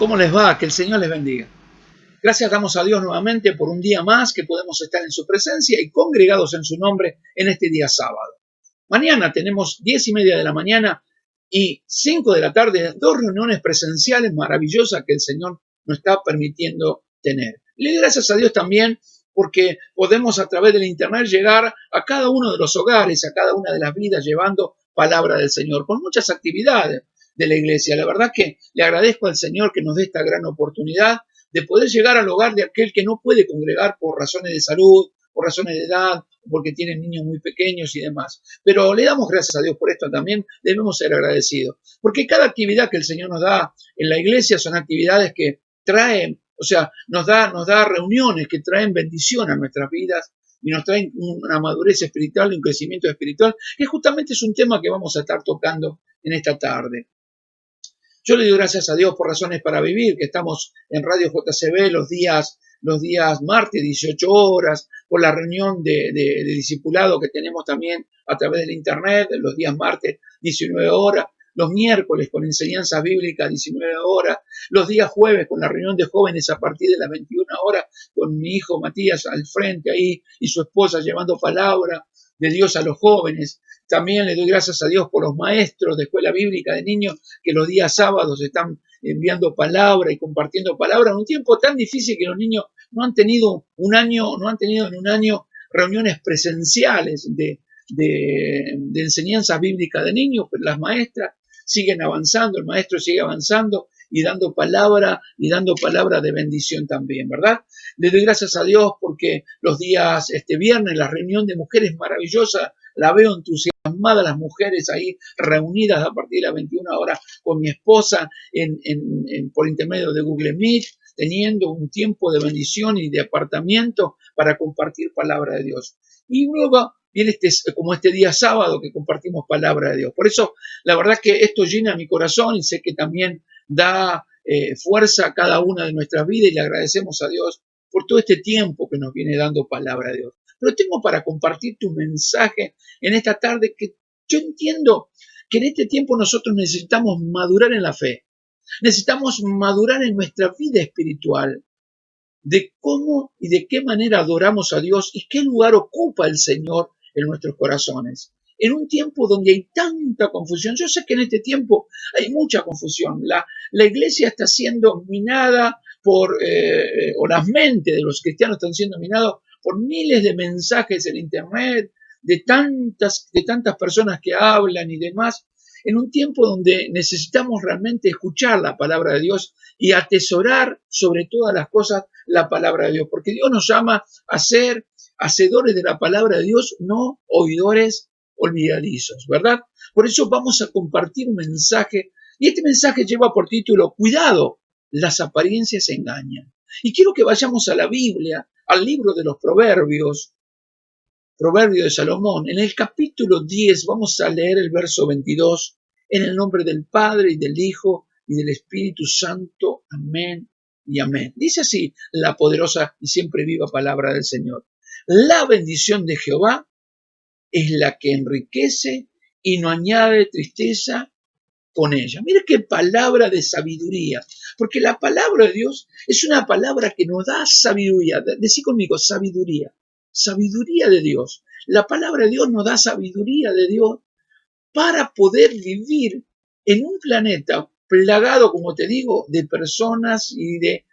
¿Cómo les va? Que el Señor les bendiga. Gracias damos a Dios nuevamente por un día más que podemos estar en su presencia y congregados en su nombre en este día sábado. Mañana tenemos 10:30 de la mañana y 5 de la tarde, 2 reuniones presenciales maravillosas que el Señor nos está permitiendo tener. Y le doy gracias a Dios también porque podemos a través del internet llegar a cada uno de los hogares, a cada una de las vidas, llevando palabra del Señor, con muchas actividades de la iglesia. La verdad que le agradezco al Señor que nos dé esta gran oportunidad de poder llegar al hogar de aquel que no puede congregar por razones de salud, por razones de edad, porque tienen niños muy pequeños y demás. Pero le damos gracias a Dios por esto también, debemos ser agradecidos. Porque cada actividad que el Señor nos da en la iglesia son actividades que traen, o sea, nos da reuniones que traen bendición a nuestras vidas y nos traen una madurez espiritual y un crecimiento espiritual, que justamente es un tema que vamos a estar tocando en esta tarde. Yo le doy gracias a Dios por Razones para Vivir, que estamos en Radio JCB los días martes, 18 horas, por la reunión de discipulado que tenemos también a través del internet, los días martes, 19 horas, los miércoles con enseñanzas bíblicas, 19 horas, los días jueves con la reunión de jóvenes a partir de las 21 horas, con mi hijo Matías al frente ahí y su esposa llevando palabra de Dios a los jóvenes. También le doy gracias a Dios por los maestros de escuela bíblica de niños que los días sábados están enviando palabra y compartiendo palabra en un tiempo tan difícil que los niños no han tenido en un año reuniones presenciales de enseñanzas bíblicas de niños, pero las maestras siguen avanzando, el maestro sigue avanzando y dando palabra de bendición también, ¿verdad? Le doy gracias a Dios porque los días viernes, la reunión de mujeres maravillosa, la veo entusiasmada, las mujeres ahí reunidas a partir de las 21 horas con mi esposa por intermedio de Google Meet, teniendo un tiempo de bendición y de apartamiento para compartir palabra de Dios. Y luego viene como este día sábado que compartimos palabra de Dios. Por eso, la verdad que esto llena mi corazón y sé que también da fuerza a cada una de nuestras vidas y le agradecemos a Dios por todo este tiempo que nos viene dando palabra de Dios. Pero tengo para compartirte un mensaje en esta tarde que yo entiendo que en este tiempo nosotros necesitamos madurar en la fe. Necesitamos madurar en nuestra vida espiritual, de cómo y de qué manera adoramos a Dios y qué lugar ocupa el Señor en nuestros corazones. En un tiempo donde hay tanta confusión, yo sé que en este tiempo hay mucha confusión. La iglesia está siendo minada o las mentes de los cristianos están siendo minados por miles de mensajes en internet, de tantas personas que hablan y demás, en un tiempo donde necesitamos realmente escuchar la palabra de Dios y atesorar sobre todas las cosas la palabra de Dios, porque Dios nos llama a ser hacedores de la palabra de Dios, no oidores olvidadizos, ¿verdad? Por eso vamos a compartir un mensaje, y este mensaje lleva por título: Cuidado, las apariencias engañan. Y quiero que vayamos a la Biblia, al libro de los Proverbios, Proverbio de Salomón. En el capítulo 10 vamos a leer el verso 22, en el nombre del Padre y del Hijo y del Espíritu Santo. Amén y amén. Dice así la poderosa y siempre viva palabra del Señor: la bendición de Jehová es la que enriquece y no añade tristeza con ella. Mira qué palabra de sabiduría, porque la palabra de Dios es una palabra que nos da sabiduría. Decí conmigo, sabiduría. Sabiduría de Dios. La palabra de Dios nos da sabiduría de Dios para poder vivir en un planeta plagado, como te digo, de personas y de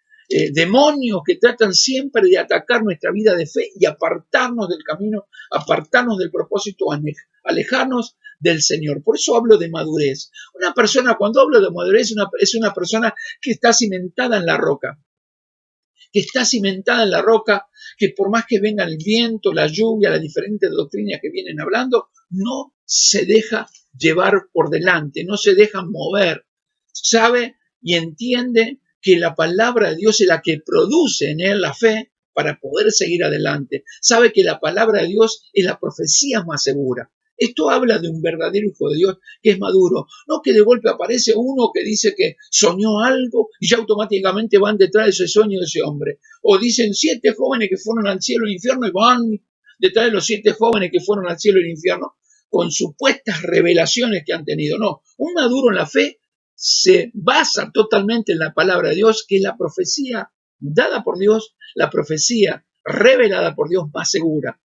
demonios que tratan siempre de atacar nuestra vida de fe y apartarnos del camino, apartarnos del propósito, alejarnos del Señor. Por eso hablo de madurez. Una persona, cuando hablo de madurez, es una persona que está cimentada en la roca. Que está cimentada en la roca, que por más que venga el viento, la lluvia, las diferentes doctrinas que vienen hablando, no se deja llevar por delante, no se deja mover. Sabe y entiende que la palabra de Dios es la que produce en él la fe para poder seguir adelante. Sabe que la palabra de Dios es la profecía más segura. Esto habla de un verdadero hijo de Dios que es maduro. No que de golpe aparece uno que dice que soñó algo y ya automáticamente van detrás de ese sueño de ese hombre. O dicen 7 jóvenes que fueron al cielo y al infierno y van detrás de los 7 jóvenes que fueron al cielo y al infierno con supuestas revelaciones que han tenido. No, un maduro en la fe se basa totalmente en la palabra de Dios, que es la profecía dada por Dios, la profecía revelada por Dios más segura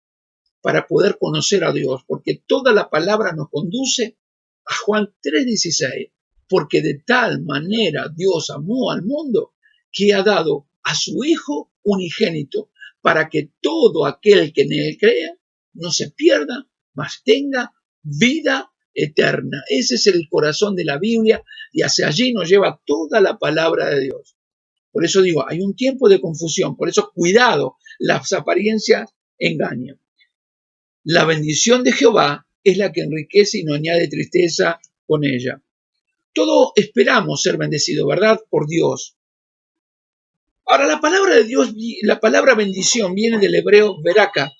para poder conocer a Dios, porque toda la palabra nos conduce a Juan 3:16, porque de tal manera Dios amó al mundo que ha dado a su Hijo unigénito, para que todo aquel que en él crea no se pierda, mas tenga vida eterna. Ese es el corazón de la Biblia y hacia allí nos lleva toda la palabra de Dios. Por eso digo, hay un tiempo de confusión, por eso cuidado, las apariencias engañan. La bendición de Jehová es la que enriquece y no añade tristeza con ella. Todos esperamos ser bendecidos, ¿verdad? Por Dios. Ahora, la palabra de Dios, la palabra bendición viene del hebreo veraka.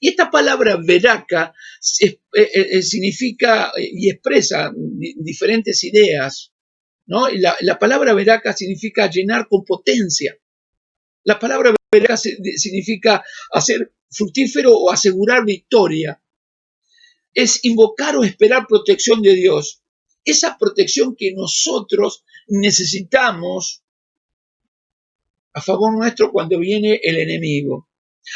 Y esta palabra veraka significa y expresa diferentes ideas, ¿no? La palabra veraka significa llenar con potencia. La palabra veraka significa hacer fructífero o asegurar victoria. Es invocar o esperar protección de Dios. Esa protección que nosotros necesitamos a favor nuestro cuando viene el enemigo.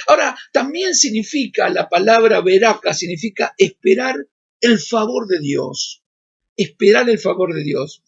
Ahora, también significa, la palabra veraka, significa esperar el favor de Dios. Esperar el favor de Dios.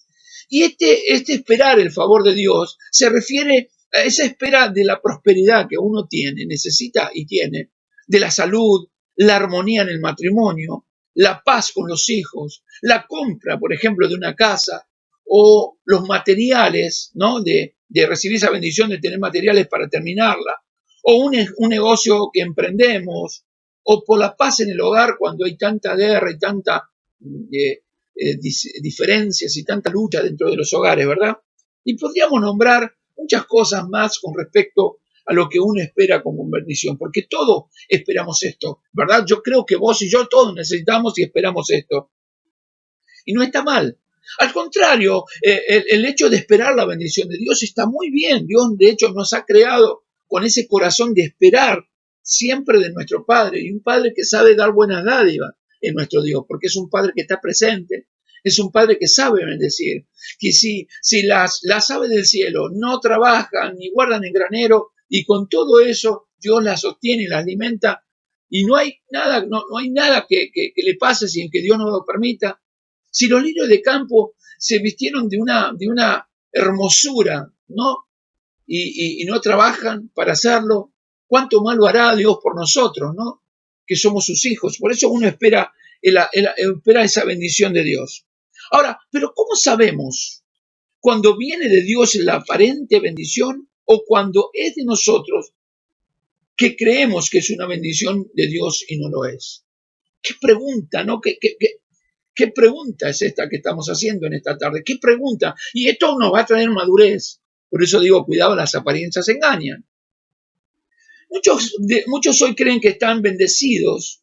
Y este esperar el favor de Dios se refiere a esa espera de la prosperidad que uno tiene, necesita y tiene, de la salud, la armonía en el matrimonio, la paz con los hijos, la compra, por ejemplo, de una casa, o los materiales, ¿no? De recibir esa bendición de tener materiales para terminarla, o un negocio que emprendemos, o por la paz en el hogar cuando hay tanta guerra y tanta diferencias y tanta lucha dentro de los hogares, ¿verdad? Y podríamos nombrar muchas cosas más con respecto a lo que uno espera como bendición, porque todos esperamos esto, ¿verdad? Yo creo que vos y yo todos necesitamos y esperamos esto. Y no está mal. Al contrario, el hecho de esperar la bendición de Dios está muy bien. Dios, de hecho, nos ha creado con ese corazón de esperar siempre de nuestro Padre, y un Padre que sabe dar buenas dádivas en nuestro Dios, porque es un Padre que está presente, es un Padre que sabe bendecir, que si las aves del cielo no trabajan ni guardan en granero, y con todo eso Dios las sostiene y las alimenta, y no hay nada, no hay nada que le pase sin que Dios no lo permita. Si los lirios de campo se vistieron de una hermosura, ¿no? Y no trabajan para hacerlo, ¿cuánto más lo hará Dios por nosotros, ¿no? Que somos sus hijos. Por eso uno espera esa bendición de Dios. Ahora, pero ¿cómo sabemos cuando viene de Dios la aparente bendición o cuando es de nosotros que creemos que es una bendición de Dios y no lo es? ¿Qué pregunta, no? ¿Qué pregunta es esta que estamos haciendo en esta tarde? ¿Qué pregunta? Y esto nos va a traer madurez. Por eso digo, cuidado, las apariencias engañan. Muchos hoy creen que están bendecidos,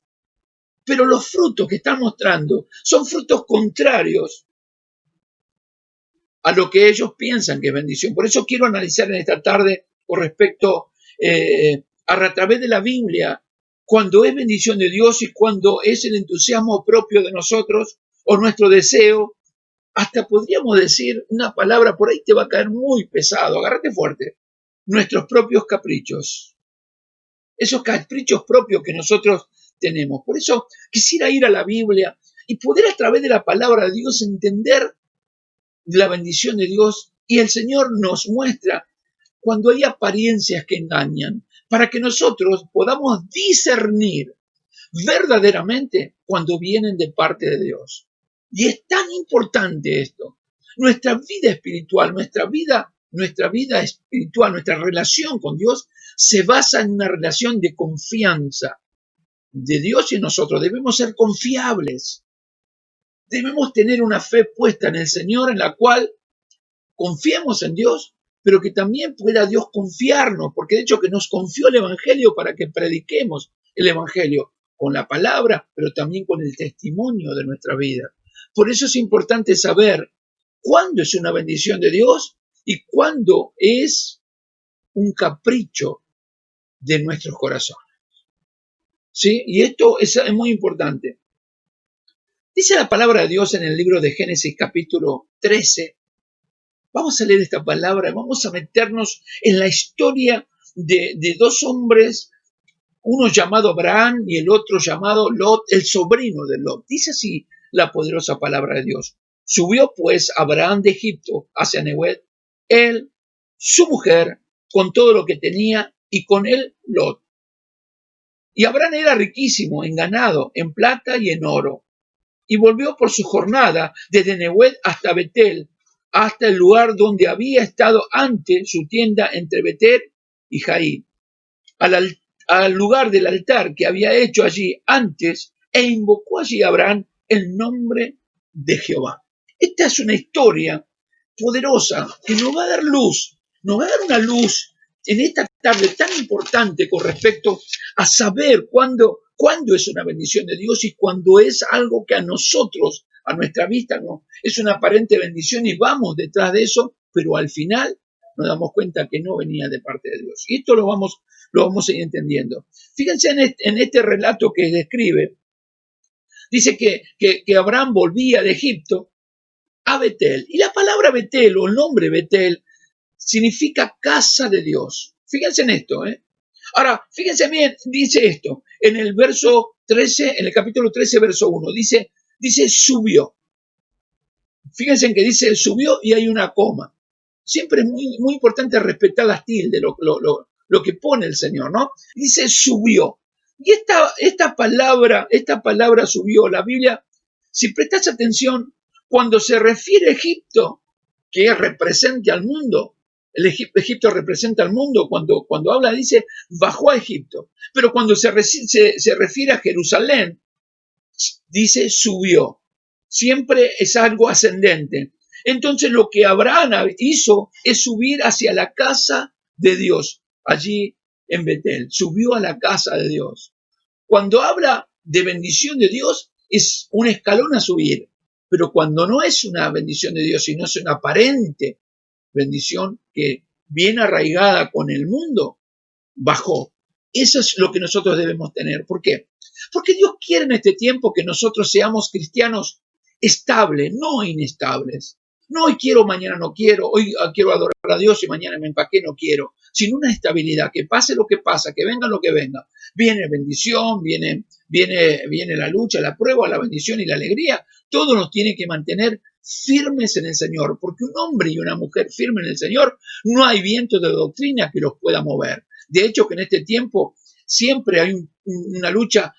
pero los frutos que están mostrando son frutos contrarios a lo que ellos piensan que es bendición. Por eso quiero analizar en esta tarde con respecto a través de la Biblia, cuando es bendición de Dios y cuando es el entusiasmo propio de nosotros o nuestro deseo. Hasta podríamos decir una palabra, por ahí te va a caer muy pesado, agárrate fuerte, nuestros propios caprichos, esos caprichos propios que nosotros tenemos. Por eso quisiera ir a la Biblia y poder a través de la palabra de Dios entender la bendición de Dios, y el Señor nos muestra cuando hay apariencias que engañan, para que nosotros podamos discernir verdaderamente cuando vienen de parte de Dios. Y es tan importante esto. Nuestra vida espiritual, nuestra vida espiritual, nuestra relación con Dios se basa en una relación de confianza de Dios y en nosotros. Debemos ser confiables. Debemos tener una fe puesta en el Señor en la cual confiemos en Dios, pero que también pueda Dios confiarnos, porque de hecho que nos confió el Evangelio para que prediquemos el Evangelio con la palabra, pero también con el testimonio de nuestra vida. Por eso es importante saber cuándo es una bendición de Dios y cuándo es un capricho de nuestros corazones. ¿Sí? Y esto es muy importante. Dice la palabra de Dios en el libro de Génesis capítulo 13. Vamos a leer esta palabra, vamos a meternos en la historia de dos hombres, uno llamado Abraham y el otro llamado Lot, el sobrino de Lot. Dice así la poderosa palabra de Dios. Subió pues Abraham de Egipto hacia Nehuet, él, su mujer, con todo lo que tenía, y con él Lot. Y Abraham era riquísimo en ganado, en plata y en oro. Y volvió por su jornada desde Nehuet hasta Betel, hasta el lugar donde había estado antes su tienda entre Betel y Jaí, al lugar del altar que había hecho allí antes, e invocó allí a Abraham el nombre de Jehová. Esta es una historia poderosa que nos va a dar luz, nos va a dar una luz en esta tarde tan importante con respecto a saber cuándo es una bendición de Dios y cuándo es algo que a nosotros, a nuestra vista, no es una aparente bendición y vamos detrás de eso, pero al final nos damos cuenta que no venía de parte de Dios. Y esto lo vamos a ir entendiendo. Fíjense en este relato que describe. Dice que Abraham volvía de Egipto a Betel. Y la palabra Betel o el nombre Betel significa casa de Dios. Fíjense en esto. Ahora, fíjense bien, dice esto. En el verso 13, en el capítulo 13, verso 1, dice subió. Fíjense en que dice subió y hay una coma. Siempre es muy importante respetar las tildes, lo que pone el Señor, ¿no? Dice subió. Y esta palabra subió, la Biblia, si prestas atención, cuando se refiere a Egipto, que representa al mundo, Egipto representa al mundo, cuando habla dice bajó a Egipto, pero cuando se refiere a Jerusalén, dice subió. Siempre es algo ascendente. Entonces lo que Abraham hizo es subir hacia la casa de Dios, allí en Betel, subió a la casa de Dios. Cuando habla de bendición de Dios, es un escalón a subir, pero cuando no es una bendición de Dios, sino es una aparente bendición que viene arraigada con el mundo, bajó. Eso es lo que nosotros debemos tener. ¿Por qué? Porque Dios quiere en este tiempo que nosotros seamos cristianos estables, no inestables. No hoy quiero, mañana no quiero, hoy quiero adorar a Dios y mañana me empaqué, no quiero, sino una estabilidad, que pase lo que pasa, que venga lo que venga. Viene bendición, viene la lucha, la prueba, la bendición y la alegría. Todo nos tiene que mantener firmes en el Señor, porque un hombre y una mujer firmes en el Señor, no hay viento de doctrina que los pueda mover. De hecho, que en este tiempo siempre hay una lucha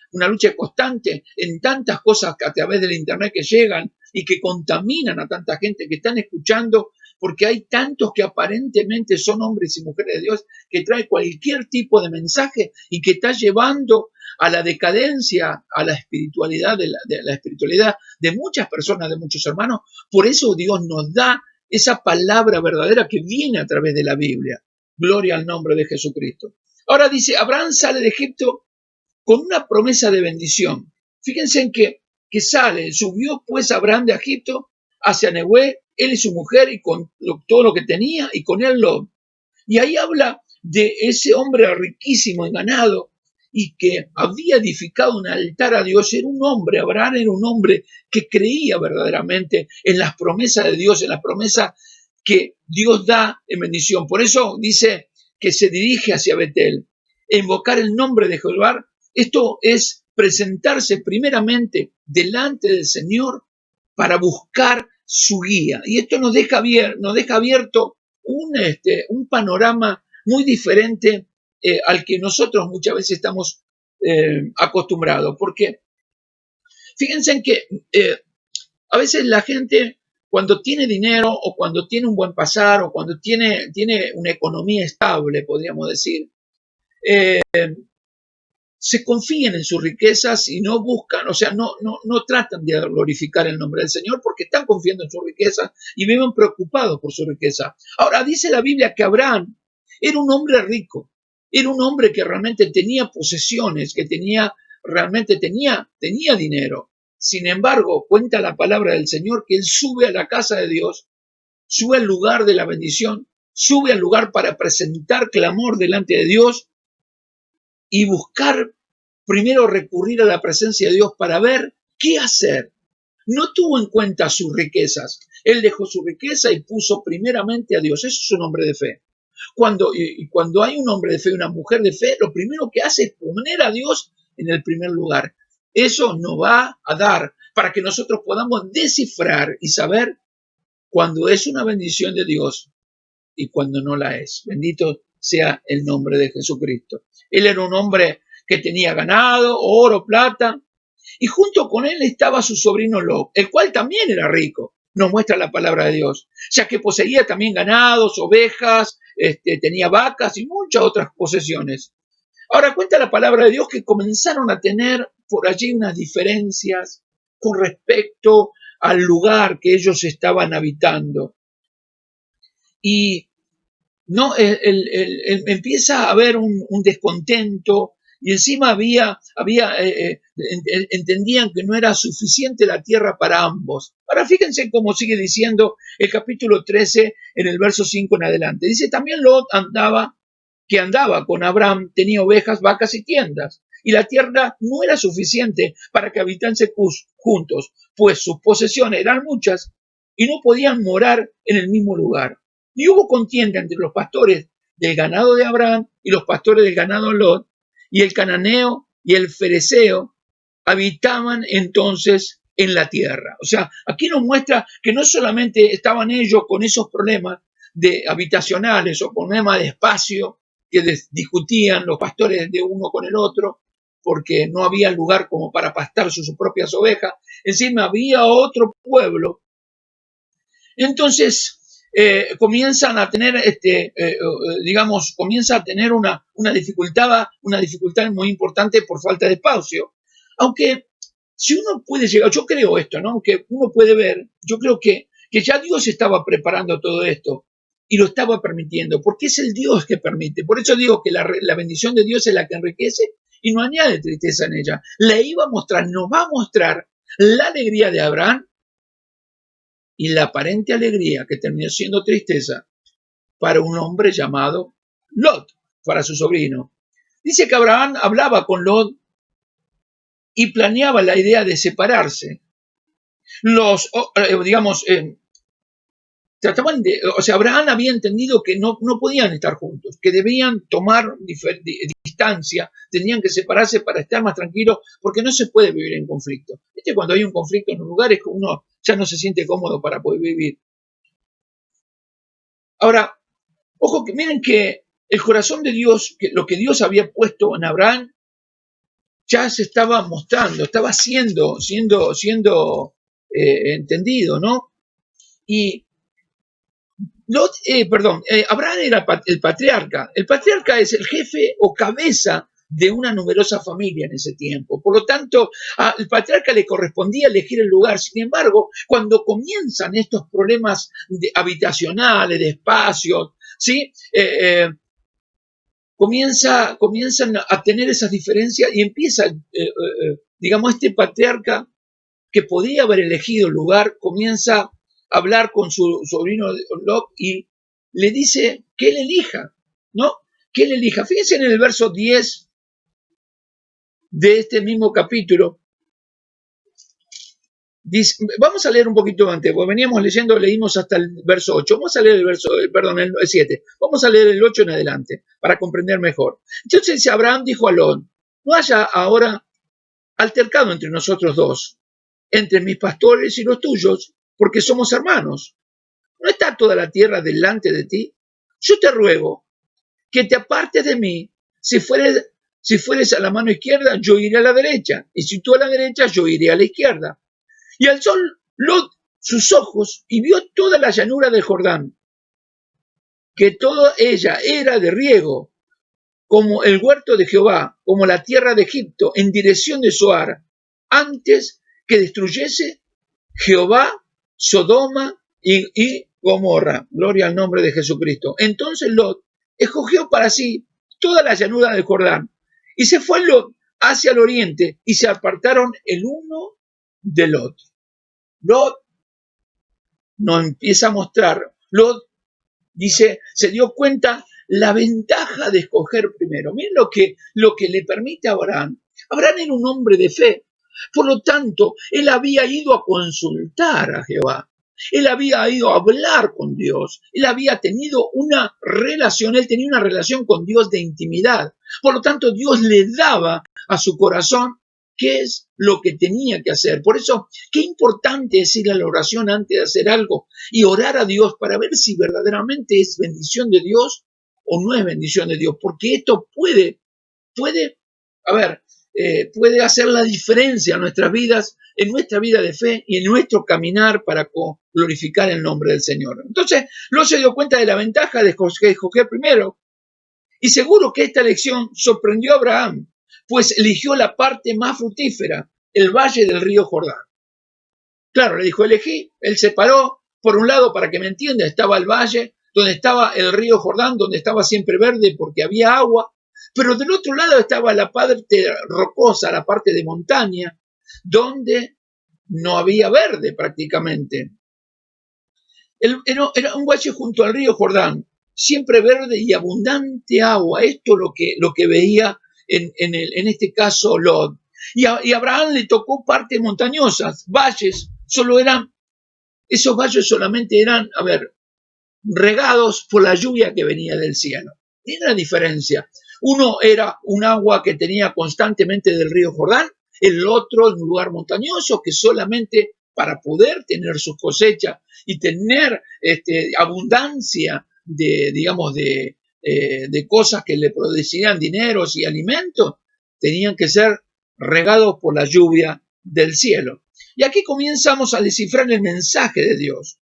constante en tantas cosas que a través del internet que llegan y que contaminan a tanta gente que están escuchando, porque hay tantos que aparentemente son hombres y mujeres de Dios que trae cualquier tipo de mensaje y que está llevando a la decadencia, a la espiritualidad de la espiritualidad de muchas personas, de muchos hermanos. Por eso Dios nos da esa palabra verdadera que viene a través de la Biblia. Gloria al nombre de Jesucristo. Ahora dice, Abraham sale de Egipto con una promesa de bendición. Fíjense en que subió pues Abraham de Egipto hacia Nehué, él y su mujer, y con todo lo que tenía, y con él Lot. Y ahí habla de ese hombre riquísimo en ganado, y que había edificado un altar a Dios. Era un hombre, Abraham era un hombre que creía verdaderamente en las promesas de Dios, en las promesas que Dios da en bendición. Por eso dice que se dirige hacia Betel, e invocar el nombre de Jehová. Esto es presentarse primeramente delante del Señor para buscar su guía. Y esto nos deja abierto un panorama muy diferente al que nosotros muchas veces estamos acostumbrados. Porque fíjense en que a veces la gente, cuando tiene dinero o cuando tiene un buen pasar o cuando tiene una economía estable, podríamos decir, se confían en sus riquezas y no buscan, o sea, no tratan de glorificar el nombre del Señor porque están confiando en sus riquezas y viven preocupados por su riqueza. Ahora, dice la Biblia que Abraham era un hombre rico, era un hombre que realmente tenía posesiones, que realmente tenía dinero. Sin embargo, cuenta la palabra del Señor que él sube a la casa de Dios, sube al lugar de la bendición, sube al lugar para presentar clamor delante de Dios y buscar, primero recurrir a la presencia de Dios para ver qué hacer. No tuvo en cuenta sus riquezas. Él dejó su riqueza y puso primeramente a Dios. Eso es un hombre de fe. Cuando hay un hombre de fe y una mujer de fe, lo primero que hace es poner a Dios en el primer lugar. Eso nos va a dar para que nosotros podamos descifrar y saber cuando es una bendición de Dios y cuando no la es. Bendito sea el nombre de Jesucristo. Él era un hombre que tenía ganado, oro, plata, y junto con él estaba su sobrino Lot, el cual también era rico, nos muestra la palabra de Dios, ya que poseía también ganados, ovejas, tenía vacas y muchas otras posesiones. Ahora cuenta la palabra de Dios que comenzaron a tener por allí unas diferencias con respecto al lugar que ellos estaban habitando. Y no, empieza a haber un descontento y encima entendían que no era suficiente la tierra para ambos. Ahora fíjense cómo sigue diciendo el capítulo 13 en el verso 5 en adelante. Dice, también Lot andaba con Abraham, tenía ovejas, vacas y tiendas. Y la tierra no era suficiente para que habitasen juntos, pues sus posesiones eran muchas y no podían morar en el mismo lugar. Y hubo contienda entre los pastores del ganado de Abraham y los pastores del ganado de Lot, y el cananeo y el fereceo habitaban entonces en la tierra. O sea, aquí nos muestra que no solamente estaban ellos con esos problemas de habitacionales o problemas de espacio que discutían los pastores de uno con el otro, porque no había lugar como para pastar sus propias ovejas, encima había otro pueblo. Entonces, comienzan a tener, comienza a tener una dificultad muy importante por falta de espacio. Aunque si uno puede llegar, yo creo esto, ¿no? Que uno puede ver, yo creo que ya Dios estaba preparando todo esto y lo estaba permitiendo, porque es el Dios que permite. Por eso digo que la bendición de Dios es la que enriquece y no añade tristeza en ella. Nos va a mostrar la alegría de Abraham y la aparente alegría que terminó siendo tristeza para un hombre llamado Lot, para su sobrino. Dice que Abraham hablaba con Lot y planeaba la idea de separarse. Abraham había entendido que no podían estar juntos, que debían tomar distancia, tenían que separarse para estar más tranquilos, porque no se puede vivir en conflicto. Cuando hay un conflicto en un lugar es que uno ya no se siente cómodo para poder vivir. Ahora, ojo que miren que el corazón de Dios, que lo que Dios había puesto en Abraham, ya se estaba mostrando, estaba siendo entendido, ¿no? Y Abraham era el patriarca. El patriarca es el jefe o cabeza de una numerosa familia en ese tiempo. Por lo tanto, al patriarca le correspondía elegir el lugar. Sin embargo, cuando comienzan estos problemas habitacionales, de espacios, ¿sí? Comienzan a tener esas diferencias y empieza, este patriarca que podía haber elegido el lugar, comienza a hablar con su sobrino Lot y le dice que él elija, ¿no? Que él elija. Fíjense en el verso 10 de este mismo capítulo. Dice, vamos a leer un poquito antes, porque leímos hasta el verso 8. Vamos a leer el 7. Vamos a leer el 8 en adelante, para comprender mejor. Entonces Abraham dijo a Lot, no haya ahora altercado entre nosotros dos, entre mis pastores y los tuyos, porque somos hermanos. ¿No está toda la tierra delante de ti? Yo te ruego que te apartes de mí. Si fueres a la mano izquierda, yo iré a la derecha. Y si tú a la derecha, yo iré a la izquierda. Y alzó Lot sus ojos y vio toda la llanura del Jordán, que toda ella era de riego, como el huerto de Jehová, como la tierra de Egipto, en dirección de Zoar, antes que destruyese Jehová Sodoma y Gomorra. Gloria al nombre de Jesucristo. Entonces Lot escogió para sí toda la llanura del Jordán y se fue Lot hacia el oriente y se apartaron el uno del otro. Lot nos empieza a mostrar, Lot dice, se dio cuenta la ventaja de escoger primero. Miren lo que le permite a Abraham. Abraham era un hombre de fe. Por lo tanto, él había ido a consultar a Jehová. Él había ido a hablar con Dios. Él había tenido una relación, él tenía una relación con Dios de intimidad. Por lo tanto, Dios le daba a su corazón qué es lo que tenía que hacer. Por eso, qué importante es ir a la oración antes de hacer algo y orar a Dios para ver si verdaderamente es bendición de Dios o no es bendición de Dios. Porque esto puede, a ver, puede hacer la diferencia en nuestras vidas, en nuestra vida de fe y en nuestro caminar para glorificar el nombre del Señor. Entonces, Lot se dio cuenta de la ventaja de escoger primero, y seguro que esta elección sorprendió a Abraham, pues eligió la parte más fructífera, el valle del río Jordán. Claro, le dijo, elegí, él se paró, por un lado, para que me entienda, estaba el valle, donde estaba el río Jordán, donde estaba siempre verde porque había agua, pero del otro lado estaba la parte rocosa, la parte de montaña, donde no había verde prácticamente. Era un valle junto al río Jordán, siempre verde y abundante agua. Esto es lo que veía en este caso Lot. Y a Abraham le tocó partes montañosas, valles, esos valles solamente eran, regados por la lluvia que venía del cielo. Tiene una diferencia. Uno era un agua que tenía constantemente del río Jordán, el otro en un lugar montañoso que solamente para poder tener sus cosechas y tener abundancia de cosas que le producían dineros y alimentos, tenían que ser regados por la lluvia del cielo. Y aquí comenzamos a descifrar el mensaje de Dios.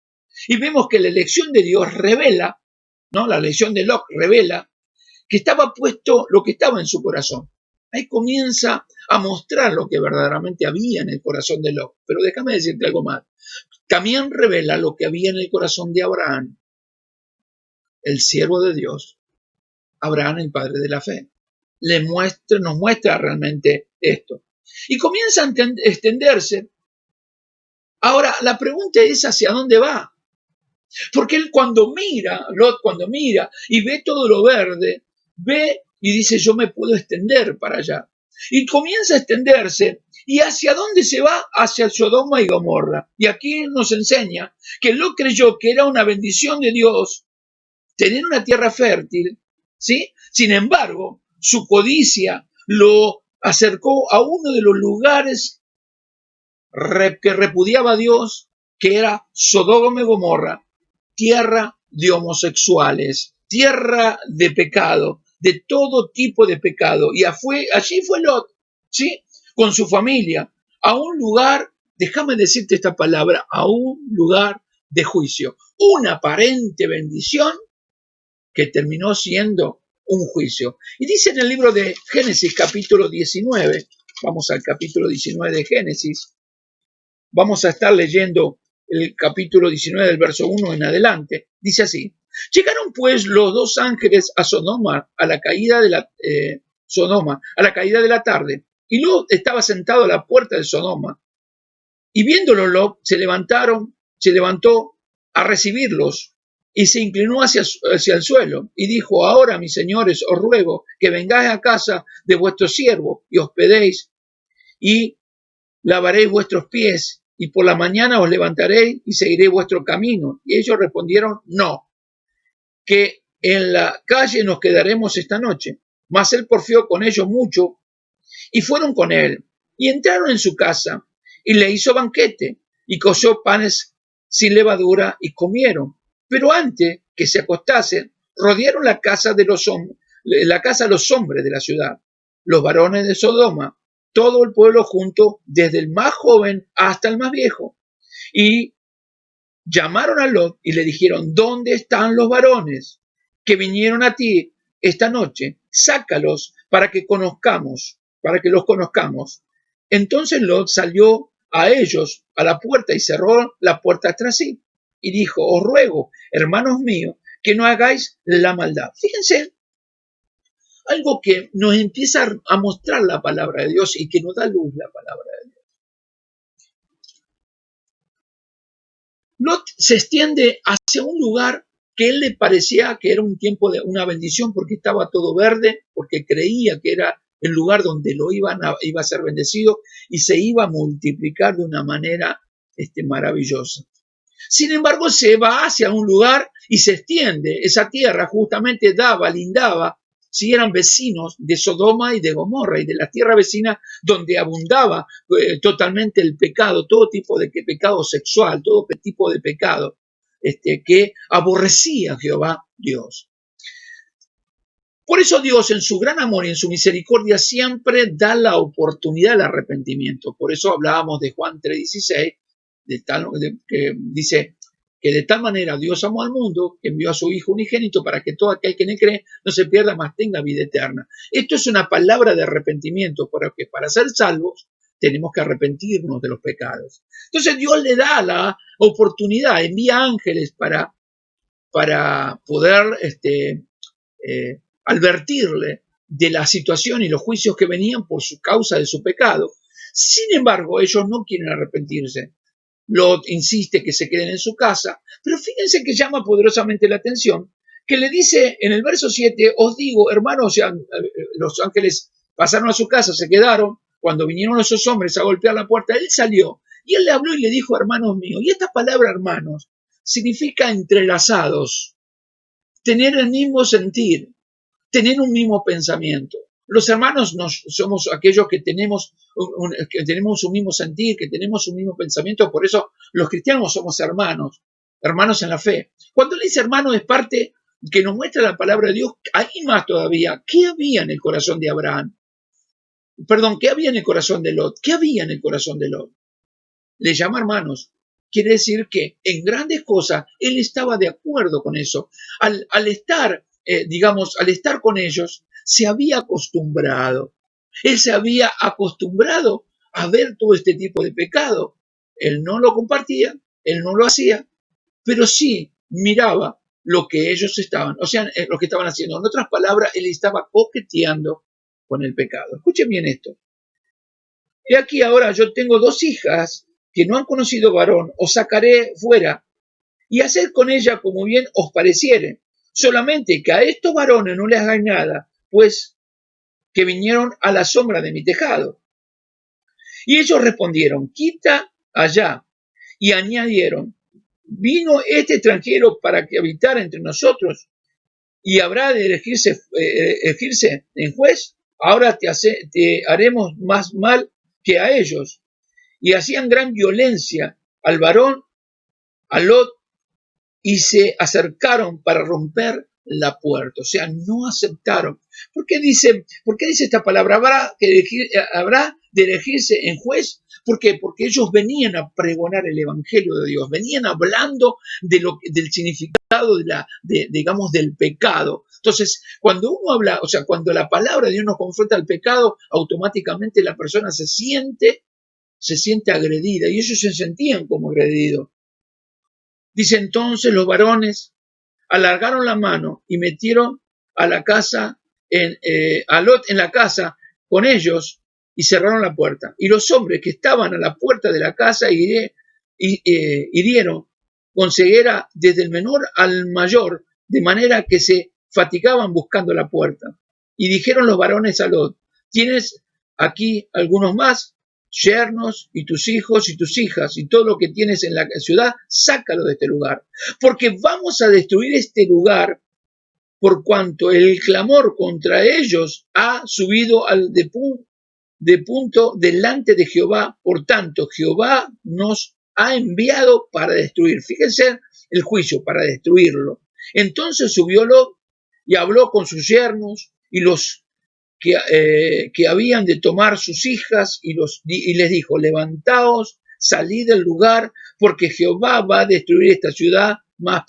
Y vemos que la elección de Dios revela, ¿no? La elección de Lot revela que estaba puesto lo que estaba en su corazón. Ahí comienza a mostrar lo que verdaderamente había en el corazón de Lot. Pero déjame decirte algo más. También revela lo que había en el corazón de Abraham, el siervo de Dios, Abraham, el padre de la fe. Nos muestra realmente esto. Y comienza a extenderse. Ahora, la pregunta es ¿hacia dónde va? Porque él Lot cuando mira y ve todo lo verde, ve y dice yo me puedo extender para allá. Y comienza a extenderse. ¿Y hacia dónde se va? Hacia Sodoma y Gomorra. Y aquí nos enseña que Lot creyó que era una bendición de Dios tener una tierra fértil, ¿sí? Sin embargo, su codicia lo acercó a uno de los lugares que repudiaba a Dios, que era Sodoma y Gomorra, tierra de homosexuales, tierra de pecado, de todo tipo de pecado. Y allí fue Lot, ¿sí? Con su familia, a un lugar, déjame decirte esta palabra, a un lugar de juicio. Una aparente bendición que terminó siendo un juicio. Y dice en el libro de Génesis, capítulo 19, vamos al capítulo 19 de Génesis, vamos a estar leyendo el capítulo 19 del verso 1 en adelante. Dice así: llegaron pues los dos ángeles a Sodoma a la caída de la tarde, y Lot estaba sentado a la puerta de Sodoma, y viéndolo Lot se levantó a recibirlos y se inclinó hacia el suelo y dijo: ahora, mis señores, os ruego que vengáis a casa de vuestro siervo y hospedéis y lavaréis vuestros pies, y por la mañana os levantaréis y seguiréis vuestro camino. Y ellos respondieron: no, que en la calle nos quedaremos esta noche. Mas él porfió con ellos mucho, y fueron con él, y entraron en su casa, y le hizo banquete, y coció panes sin levadura, y comieron. Pero antes que se acostasen, rodearon la casa de los hombres de la ciudad, los varones de Sodoma, todo el pueblo junto, desde el más joven hasta el más viejo. Y llamaron a Lot y le dijeron: ¿dónde están los varones que vinieron a ti esta noche? Sácalos para que los conozcamos. Entonces Lot salió a ellos a la puerta y cerró la puerta tras sí. Y dijo: os ruego, hermanos míos, que no hagáis la maldad. Fíjense, algo que nos empieza a mostrar la palabra de Dios y que nos da luz la palabra de Dios. Lot se extiende hacia un lugar que él le parecía que era un tiempo de una bendición porque estaba todo verde, porque creía que era el lugar donde iba a ser bendecido y se iba a multiplicar de una manera maravillosa. Sin embargo, se va hacia un lugar y se extiende. Esa tierra justamente lindaba, si eran vecinos de Sodoma y de Gomorra y de la tierra vecina donde abundaba totalmente el pecado, todo tipo de pecado sexual, todo tipo de pecado que aborrecía Jehová Dios. Por eso Dios, en su gran amor y en su misericordia, siempre da la oportunidad al arrepentimiento. Por eso hablábamos de Juan 3:16, que dice que de tal manera Dios amó al mundo que envió a su Hijo unigénito para que todo aquel que en él cree no se pierda, mas tenga vida eterna. Esto es una palabra de arrepentimiento, porque para ser salvos tenemos que arrepentirnos de los pecados. Entonces Dios le da la oportunidad, envía ángeles para poder advertirle de la situación y los juicios que venían por su causa de su pecado. Sin embargo, ellos no quieren arrepentirse. Lot insiste que se queden en su casa, pero fíjense que llama poderosamente la atención, que le dice en el verso 7, os digo, hermanos, los ángeles pasaron a su casa, se quedaron, cuando vinieron esos hombres a golpear la puerta, él salió, y él le habló y le dijo, hermanos míos, y esta palabra, hermanos, significa entrelazados, tener el mismo sentir, tener un mismo pensamiento. Los hermanos somos aquellos que tenemos un mismo sentir, que tenemos un mismo pensamiento, por eso los cristianos somos hermanos en la fe. Cuando él dice hermano es parte que nos muestra la palabra de Dios, ahí más todavía, ¿qué había en el corazón de Abraham? Perdón, ¿qué había en el corazón de Lot? ¿Qué había en el corazón de Lot? Le llama hermanos. Quiere decir que en grandes cosas él estaba de acuerdo con eso. Al estar con ellos, se había acostumbrado. Él se había acostumbrado a ver todo este tipo de pecado. Él no lo compartía, él no lo hacía, pero sí miraba lo que ellos lo que estaban haciendo. En otras palabras, él estaba coqueteando con el pecado. Escuchen bien esto. He aquí ahora yo tengo 2 hijas que no han conocido varón, os sacaré fuera y haced con ella como bien os pareciere. Solamente que a estos varones no les hagáis nada, pues que vinieron a la sombra de mi tejado. Y ellos respondieron, quita allá. Y añadieron, vino este extranjero para que habitara entre nosotros y habrá de elegirse en juez. Ahora te haremos más mal que a ellos. Y hacían gran violencia al varón, a Lot, y se acercaron para romper la puerta. O sea, no aceptaron. ¿Por qué dice esta palabra? ¿Habrá de elegirse en juez? ¿Por qué? Porque ellos venían a pregonar el evangelio de Dios, venían hablando del significado del pecado. Entonces, cuando uno habla, cuando la palabra de Dios nos confronta al pecado, automáticamente la persona se siente agredida, y ellos se sentían como agredidos. Dice entonces los varones alargaron la mano y metieron a la casa, a Lot en la casa con ellos y cerraron la puerta. Y los hombres que estaban a la puerta de la casa hirieron con ceguera desde el menor al mayor, de manera que se fatigaban buscando la puerta. Y dijeron los varones a Lot, ¿tienes aquí algunos más? Yernos y tus hijos y tus hijas y todo lo que tienes en la ciudad, sácalo de este lugar, porque vamos a destruir este lugar por cuanto el clamor contra ellos ha subido de punto delante de Jehová. Por tanto, Jehová nos ha enviado para destruir. Fíjense el juicio, para destruirlo. Entonces subió Lot y habló con sus yernos y los que habían de tomar sus hijas y les dijo, levantaos, salid del lugar, porque Jehová va a destruir esta ciudad. Más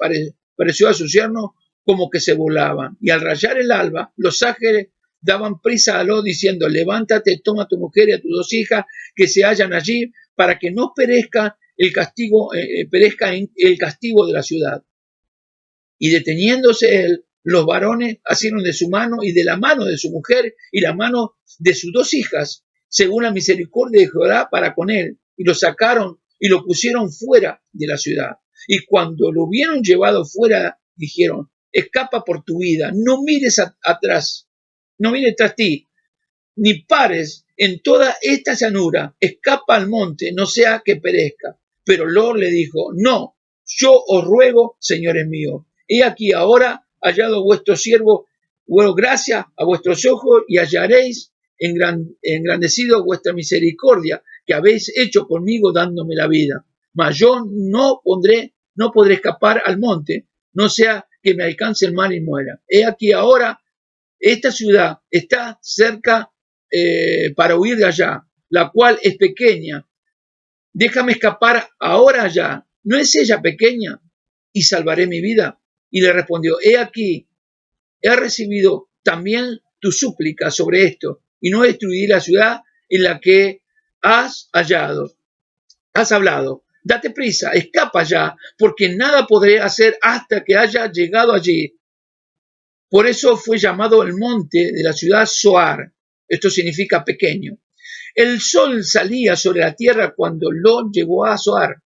pareció a sus yernos como que se volaban. Y al rayar el alba, los ángeles daban prisa a Lot diciendo, levántate, toma a tu mujer y a tus 2 hijas que se hallan allí, para que no perezca el castigo de la ciudad. Y deteniéndose él, los varones asieron de su mano y de la mano de su mujer y la mano de sus 2 hijas, según la misericordia de Jehová para con él, y lo sacaron y lo pusieron fuera de la ciudad. Y cuando lo hubieron llevado fuera, dijeron, escapa por tu vida, no mires atrás, no mires tras ti, ni pares en toda esta llanura, escapa al monte, no sea que perezca. Pero Lot le dijo, no, yo os ruego, señores míos, he aquí ahora hallado vuestro siervo, gracia a vuestros ojos y hallaréis engrandecido vuestra misericordia que habéis hecho conmigo dándome la vida. Mas yo no podré escapar al monte, no sea que me alcance el mal y muera. He aquí ahora esta ciudad está cerca para huir de allá, la cual es pequeña. Déjame escapar ahora allá. ¿No es ella pequeña? Y salvaré mi vida. Y le respondió, he aquí, he recibido también tu súplica sobre esto, y no destruiré la ciudad en la que has hablado. Date prisa, escapa ya, porque nada podré hacer hasta que haya llegado allí. Por eso fue llamado el monte de la ciudad Zoar. Esto significa pequeño. El sol salía sobre la tierra cuando Lot llegó a Zoar.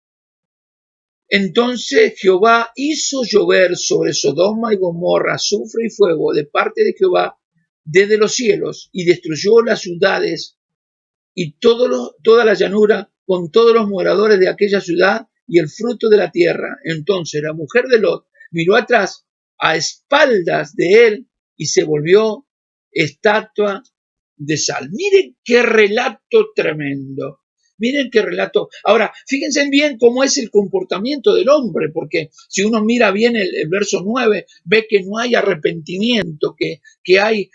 Entonces Jehová hizo llover sobre Sodoma y Gomorra azufre y fuego de parte de Jehová desde los cielos, y destruyó las ciudades y toda la llanura con todos los moradores de aquella ciudad y el fruto de la tierra. Entonces la mujer de Lot miró atrás a espaldas de él y se volvió estatua de sal. Miren qué relato tremendo. Miren qué relato. Ahora, fíjense bien cómo es el comportamiento del hombre, porque si uno mira bien el verso 9, ve que no hay arrepentimiento, que hay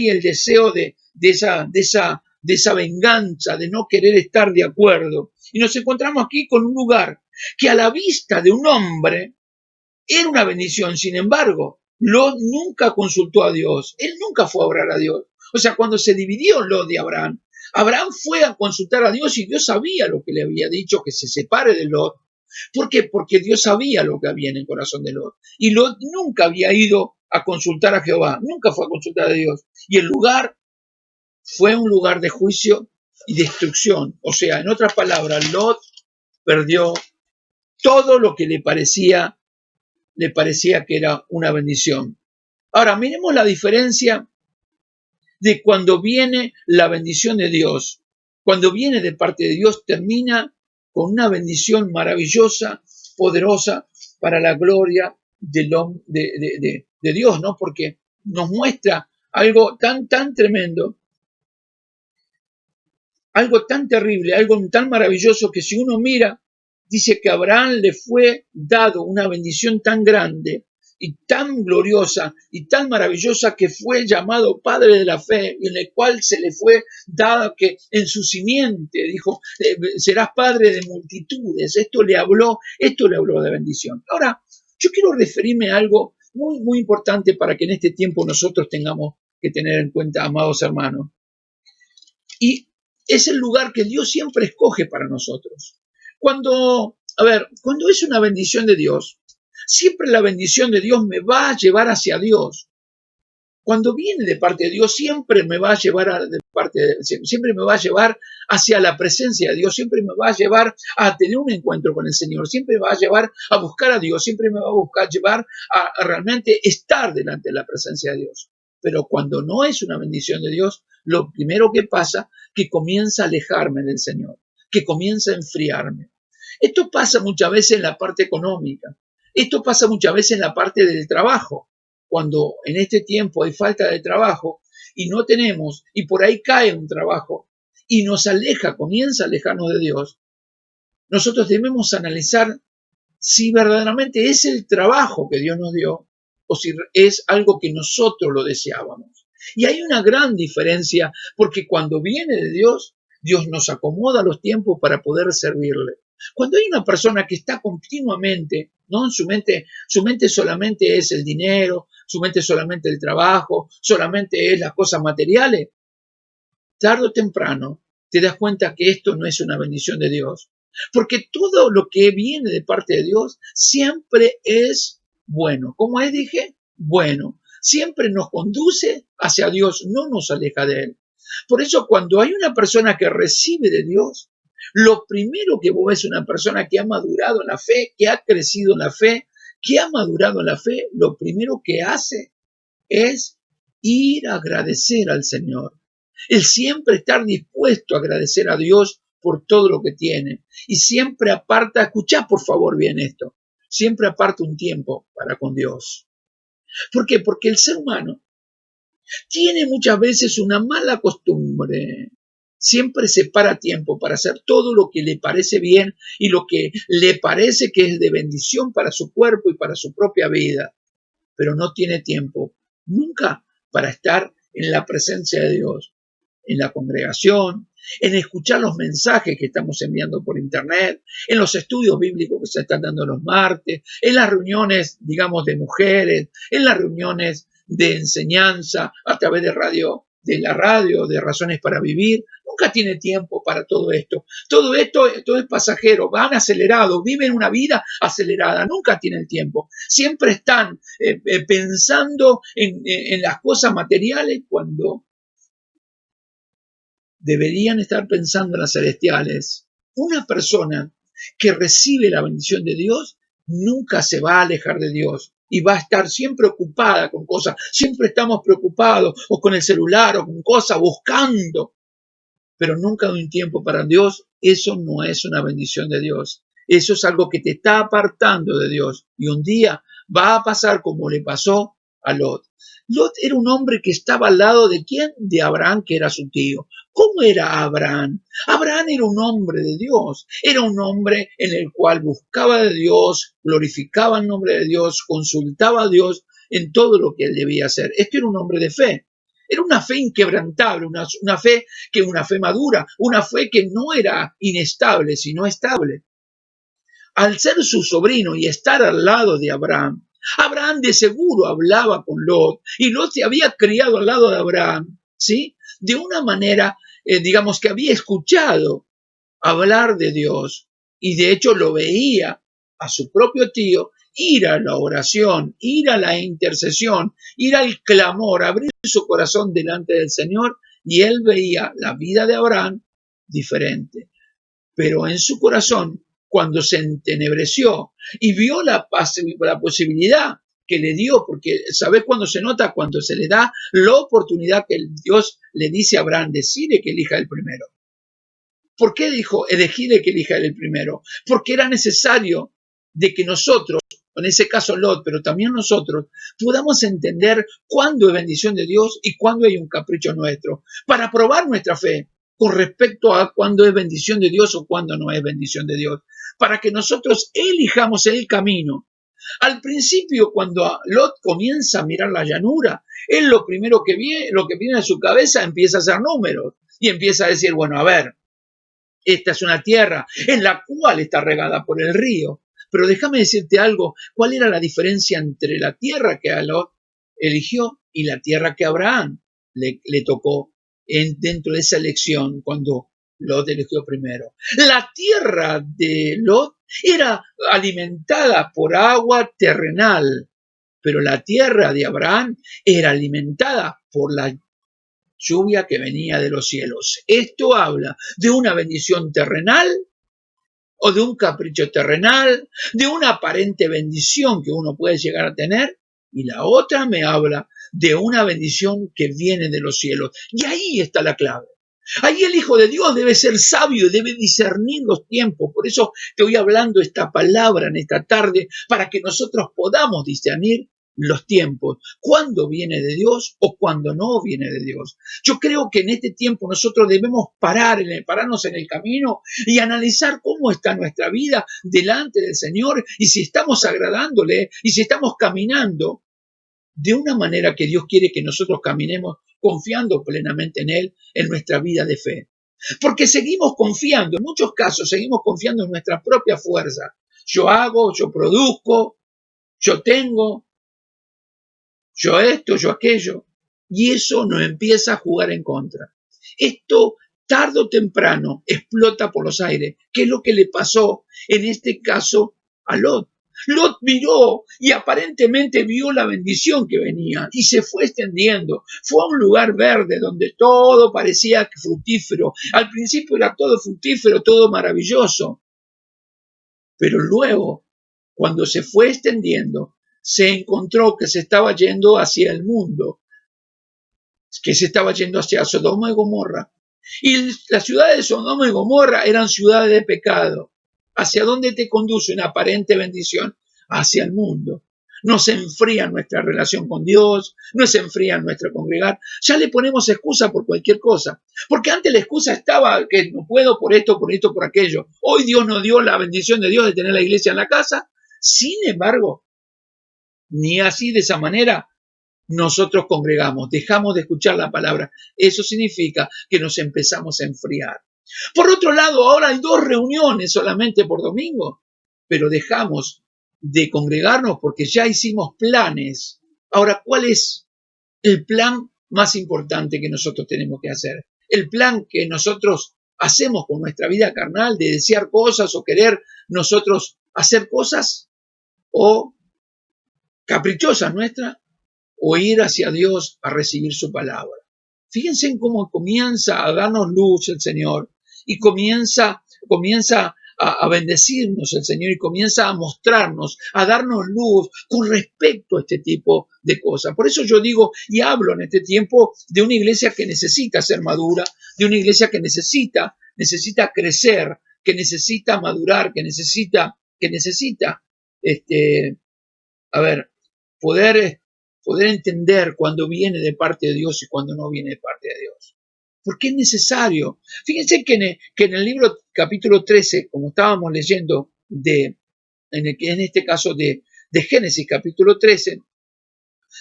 el deseo de esa venganza, de no querer estar de acuerdo. Y nos encontramos aquí con un lugar que a la vista de un hombre era una bendición. Sin embargo, Lot nunca consultó a Dios. Él nunca fue a orar a Dios. O sea, cuando se dividió Lot de Abraham, Abraham fue a consultar a Dios y Dios sabía lo que le había dicho, que se separe de Lot. ¿Por qué? Porque Dios sabía lo que había en el corazón de Lot. Y Lot nunca había ido a consultar a Jehová, nunca fue a consultar a Dios. Y el lugar fue un lugar de juicio y destrucción. O sea, en otras palabras, Lot perdió todo lo que le parecía que era una bendición. Ahora, miremos la diferencia de cuando viene la bendición de Dios. Cuando viene de parte de Dios, termina con una bendición maravillosa, poderosa, para la gloria de Dios, ¿no? Porque nos muestra algo tan tremendo, algo tan terrible, algo tan maravilloso, que si uno mira, dice que a Abraham le fue dado una bendición tan grande y tan gloriosa y tan maravillosa, que fue llamado padre de la fe, y en el cual se le fue dado que en su simiente, dijo, serás padre de multitudes. Esto le habló de bendición. Ahora, yo quiero referirme a algo muy importante para que en este tiempo nosotros tengamos que tener en cuenta, amados hermanos. Y es el lugar que Dios siempre escoge para nosotros. Cuando es una bendición de Dios, siempre la bendición de Dios me va a llevar hacia Dios. Cuando viene de parte de Dios, siempre me va a llevar siempre me va a llevar hacia la presencia de Dios, siempre me va a llevar a tener un encuentro con el Señor, siempre me va a llevar a buscar a Dios, siempre me va a llevar a realmente estar delante de la presencia de Dios. Pero cuando no es una bendición de Dios, lo primero que pasa, que comienza a alejarme del Señor, que comienza a enfriarme. Esto pasa muchas veces en la parte económica, esto pasa muchas veces en la parte del trabajo. Cuando en este tiempo hay falta de trabajo y no tenemos, y por ahí cae un trabajo y nos aleja, comienza a alejarnos de Dios, nosotros debemos analizar si verdaderamente es el trabajo que Dios nos dio o si es algo que nosotros lo deseábamos. Y hay una gran diferencia, porque cuando viene de Dios, Dios nos acomoda los tiempos para poder servirle. Cuando hay una persona que está continuamente, ¿no? En su mente solamente es el dinero, su mente solamente el trabajo, solamente es las cosas materiales, tarde o temprano te das cuenta que esto no es una bendición de Dios. Porque todo lo que viene de parte de Dios siempre es bueno. ¿Cómo es? Dije, bueno. Siempre nos conduce hacia Dios, no nos aleja de Él. Por eso cuando hay una persona que recibe de Dios, lo primero que vos ves es una persona que ha madurado en la fe, que ha crecido en la fe, que ha madurado en la fe, lo primero que hace es ir a agradecer al Señor. el siempre estar dispuesto a agradecer a Dios por todo lo que tiene. Y siempre aparta, escuchá por favor bien esto, siempre aparta un tiempo para con Dios. ¿Por qué? Porque el ser humano tiene muchas veces una mala costumbre. Siempre separa tiempo para hacer todo lo que le parece bien y lo que le parece que es de bendición para su cuerpo y para su propia vida, pero no tiene tiempo nunca para estar en la presencia de Dios, en la congregación, en escuchar los mensajes que estamos enviando por internet, en los estudios bíblicos que se están dando los martes, en las reuniones, digamos, de mujeres, en las reuniones de enseñanza a través de la radio, de Razones para Vivir. Nunca tiene tiempo para todo esto. Todo esto es pasajero, van acelerados, viven una vida acelerada, nunca tienen tiempo. Siempre están pensando en las cosas materiales cuando deberían estar pensando en las celestiales. Una persona que recibe la bendición de Dios nunca se va a alejar de Dios y va a estar siempre ocupada con cosas. Siempre estamos preocupados o con el celular o con cosas buscando, pero nunca hay un tiempo para Dios. Eso no es una bendición de Dios. Eso es algo que te está apartando de Dios. Y un día va a pasar como le pasó a Lot. Lot era un hombre que estaba al lado de ¿quién? De Abraham, que era su tío. ¿Cómo era Abraham? Abraham era un hombre de Dios. Era un hombre en el cual buscaba de Dios, glorificaba el nombre de Dios, consultaba a Dios en todo lo que él debía hacer. Este era un hombre de fe. Era una fe inquebrantable, una fe madura, una fe que no era inestable, sino estable. Al ser su sobrino y estar al lado de Abraham, Abraham de seguro hablaba con Lot y Lot se había criado al lado de Abraham, ¿sí? De una manera, digamos que había escuchado hablar de Dios y de hecho lo veía a su propio tío ir a la oración, ir a la intercesión, ir al clamor, abrir su corazón delante del Señor, y él veía la vida de Abraham diferente. Pero en su corazón, cuando se entenebreció y vio la posibilidad que le dio, porque ¿sabes cuándo se nota? Cuando se le da la oportunidad que Dios le dice a Abraham, decide que elija el primero. ¿Por qué dijo elegirle que elija el primero? Porque era necesario de que nosotros, en ese caso Lot, pero también nosotros, podamos entender cuándo es bendición de Dios y cuándo hay un capricho nuestro, para probar nuestra fe con respecto a cuándo es bendición de Dios o cuándo no es bendición de Dios, para que nosotros elijamos el camino. Al principio, cuando Lot comienza a mirar la llanura, él lo primero que viene a su cabeza empieza a hacer números y empieza a decir, bueno, a ver, esta es una tierra en la cual está regada por el río. Pero déjame decirte algo, ¿cuál era la diferencia entre la tierra que Lot eligió y la tierra que Abraham le tocó dentro de esa elección cuando Lot eligió primero? La tierra de Lot era alimentada por agua terrenal, pero la tierra de Abraham era alimentada por la lluvia que venía de los cielos. Esto habla de una bendición terrenal o de un capricho terrenal, de una aparente bendición que uno puede llegar a tener, y la otra me habla de una bendición que viene de los cielos. Y ahí está la clave. Ahí el Hijo de Dios debe ser sabio, debe discernir los tiempos. Por eso te voy hablando esta palabra en esta tarde, para que nosotros podamos discernir los tiempos, cuándo viene de Dios o cuándo no viene de Dios. Yo creo que en este tiempo nosotros debemos pararnos en el camino y analizar cómo está nuestra vida delante del Señor y si estamos agradándole y si estamos caminando de una manera que Dios quiere que nosotros caminemos, confiando plenamente en Él, en nuestra vida de fe. Porque seguimos confiando, en muchos casos seguimos confiando en nuestra propia fuerza. Yo hago, yo produzco, yo tengo, yo esto, yo aquello. Y eso nos empieza a jugar en contra. Esto tarde o temprano explota por los aires. ¿Qué es lo que le pasó en este caso a Lot? Lot miró y aparentemente vio la bendición que venía y se fue extendiendo. Fue a un lugar verde donde todo parecía fructífero. Al principio era todo fructífero, todo maravilloso. Pero luego, cuando se fue extendiendo, se encontró que se estaba yendo hacia el mundo. que se estaba yendo hacia Sodoma y Gomorra. Y las ciudades de Sodoma y Gomorra eran ciudades de pecado. ¿Hacia dónde te conduce una aparente bendición? Hacia el mundo. Nos enfría nuestra relación con Dios, nos enfría nuestro congregar. Ya le ponemos excusa por cualquier cosa. Porque antes la excusa estaba que no puedo por esto, por aquello. Hoy Dios nos dio la bendición de Dios de tener la iglesia en la casa. Sin embargo, ni así de esa manera nosotros congregamos, dejamos de escuchar la palabra. Eso significa que nos empezamos a enfriar. Por otro lado, ahora hay 2 reuniones solamente por domingo, pero dejamos de congregarnos porque ya hicimos planes. Ahora, ¿cuál es el plan más importante que nosotros tenemos que hacer? El plan que nosotros hacemos con nuestra vida carnal de desear cosas o querer nosotros hacer cosas o caprichosas nuestras, o ir hacia Dios a recibir su palabra. Fíjense en cómo comienza a darnos luz el Señor y comienza a bendecirnos el Señor y comienza a mostrarnos, a darnos luz con respecto a este tipo de cosas. Por eso yo digo y hablo en este tiempo de una iglesia que necesita ser madura, de una iglesia que necesita crecer, que necesita madurar, que necesita poder entender cuando viene de parte de Dios y cuando no viene de parte de Dios. Porque es necesario. Fíjense que en el libro capítulo 13, como estábamos leyendo en este caso de Génesis capítulo 13,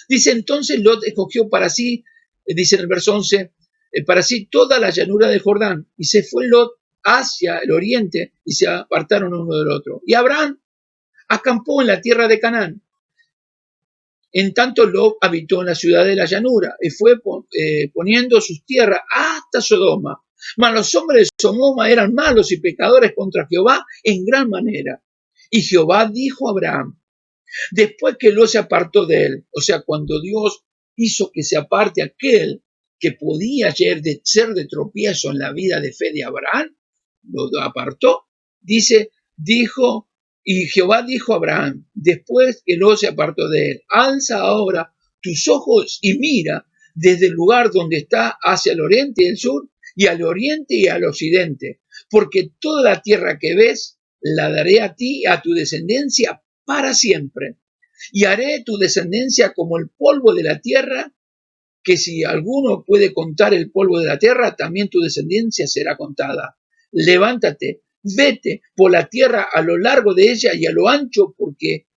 dice entonces Lot escogió para sí, dice en el verso 11, para sí toda la llanura de Jordán, y se fue Lot hacia el oriente y se apartaron uno del otro. Y Abraham acampó en la tierra de Canaán. En tanto Lot habitó en la ciudad de la llanura y fue poniendo sus tierras hasta Sodoma. Mas los hombres de Sodoma eran malos y pecadores contra Jehová en gran manera. Y Jehová dijo a Abraham, después que Lot se apartó de él, o sea, cuando Dios hizo que se aparte aquel que podía ser de tropiezo en la vida de fe de Abraham, lo apartó, y Jehová dijo a Abraham, después que Lot se apartó de él, alza ahora tus ojos y mira desde el lugar donde está hacia el oriente y el sur, y al oriente y al occidente, porque toda la tierra que ves la daré a ti y a tu descendencia para siempre. Y haré tu descendencia como el polvo de la tierra, que si alguno puede contar el polvo de la tierra, también tu descendencia será contada. Levántate, vete por la tierra a lo largo de ella y a lo ancho, porque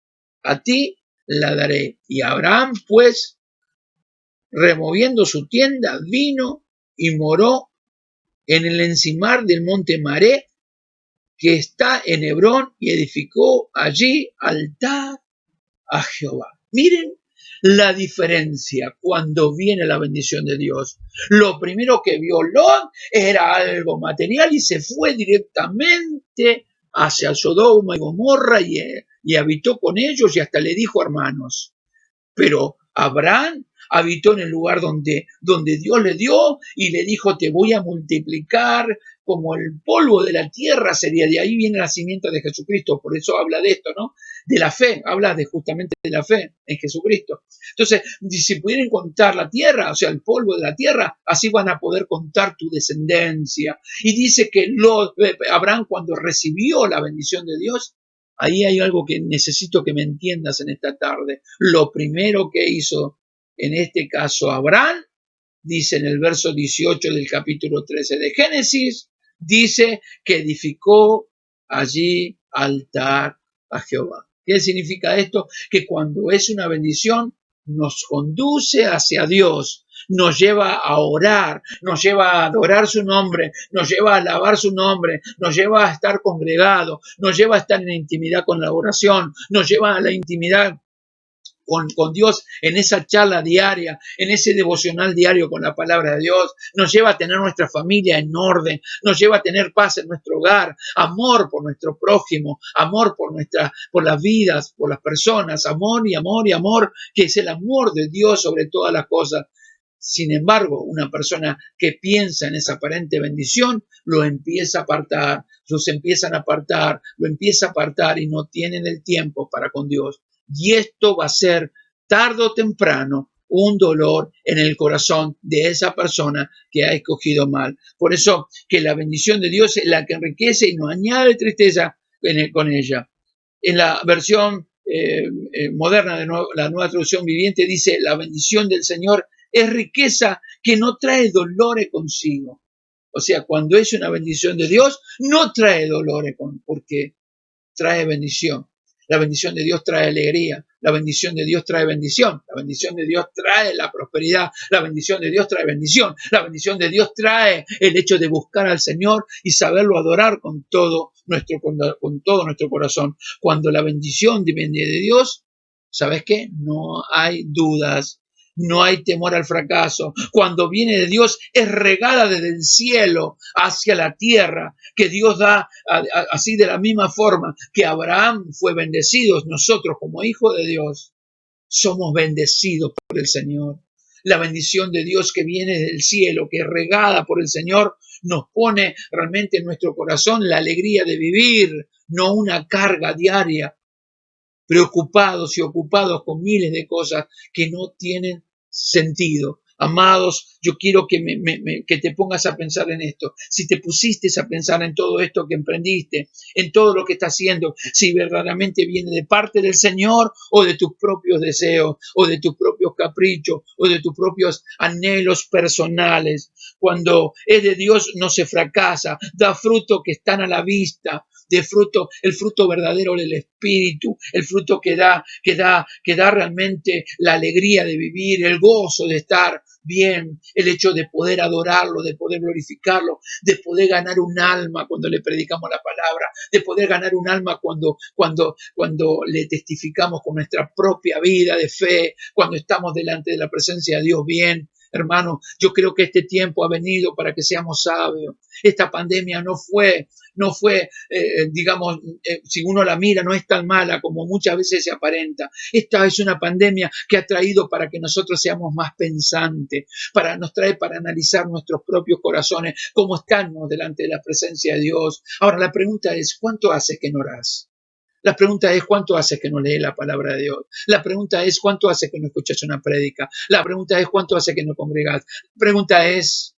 a ti la daré. Y Abraham, pues, removiendo su tienda, vino y moró en el encimar del monte Maré, que está en Hebrón, y edificó allí altar a Jehová. Miren la diferencia cuando viene la bendición de Dios. Lo primero que vio Lot era algo material y se fue directamente hacia Sodoma y Gomorra y habitó con ellos y hasta le dijo hermanos. Pero Abraham habitó en el lugar donde Dios le dio y le dijo, te voy a multiplicar como el polvo de la tierra sería. De ahí viene el nacimiento de Jesucristo. Por eso habla de esto, ¿no? De la fe, habla justamente de la fe en Jesucristo. Entonces, si pudieran contar la tierra, o sea, el polvo de la tierra, así van a poder contar tu descendencia. Y dice que Abraham, cuando recibió la bendición de Dios, ahí hay algo que necesito que me entiendas en esta tarde. Lo primero que hizo en este caso Abraham, dice en el verso 18 del capítulo 13 de Génesis, dice que edificó allí altar a Jehová. ¿Qué significa esto? Que cuando es una bendición, nos conduce hacia Dios, nos lleva a orar, nos lleva a adorar su nombre, nos lleva a alabar su nombre, nos lleva a estar congregado, nos lleva a estar en intimidad con la oración, nos lleva a la intimidad con Dios en esa charla diaria, en ese devocional diario con la palabra de Dios, nos lleva a tener nuestra familia en orden, nos lleva a tener paz en nuestro hogar, amor por nuestro prójimo, amor por las vidas, por las personas, amor y amor y amor, que es el amor de Dios sobre todas las cosas. Sin embargo, una persona que piensa en esa aparente bendición, lo empieza a apartar, los empiezan a apartar, lo empieza a apartar y no tienen el tiempo para con Dios. Y esto va a ser tarde o temprano, un dolor en el corazón de esa persona que ha escogido mal. Por eso que la bendición de Dios es la que enriquece y no añade tristeza con ella. En la versión moderna de la Nueva Traducción Viviente dice: la bendición del Señor es riqueza que no trae dolores consigo. O sea, cuando es una bendición de Dios, no trae dolores porque trae bendición. La bendición de Dios trae alegría. La bendición de Dios trae bendición. La bendición de Dios trae la prosperidad. La bendición de Dios trae bendición. La bendición de Dios trae el hecho de buscar al Señor y saberlo adorar con todo nuestro corazón. Cuando la bendición viene de Dios, ¿sabes qué? No hay dudas. No hay temor al fracaso. Cuando viene de Dios es regada desde el cielo hacia la tierra, que Dios da así de la misma forma que Abraham fue bendecido. Nosotros como hijos de Dios somos bendecidos por el Señor. La bendición de Dios que viene del cielo, que es regada por el Señor, nos pone realmente en nuestro corazón la alegría de vivir, no una carga diaria, preocupados y ocupados con miles de cosas que no tienen sentido. Amados, yo quiero que te pongas a pensar en esto. Si te pusiste a pensar en todo esto que emprendiste, en todo lo que estás haciendo, si verdaderamente viene de parte del Señor o de tus propios deseos, o de tus propios caprichos, o de tus propios anhelos personales. Cuando es de Dios no se fracasa, da fruto que están a la vista, el fruto verdadero del Espíritu, el fruto que da realmente la alegría de vivir, el gozo de estar bien, el hecho de poder adorarlo, de poder glorificarlo, de poder ganar un alma cuando le predicamos la palabra, de poder ganar un alma cuando le testificamos con nuestra propia vida de fe, cuando estamos delante de la presencia de Dios bien. Hermano, yo creo que este tiempo ha venido para que seamos sabios. Esta pandemia no fue, digamos, si uno la mira, no es tan mala como muchas veces se aparenta. Esta es una pandemia que ha traído para que nosotros seamos más pensantes, nos trae para analizar nuestros propios corazones, cómo estamos delante de la presencia de Dios. Ahora, la pregunta es, ¿cuánto hace que no orás? La pregunta es, ¿cuánto hace que no lees la palabra de Dios? La pregunta es, ¿cuánto hace que no escuchas una prédica? La pregunta es, ¿cuánto hace que no congregas? La pregunta es,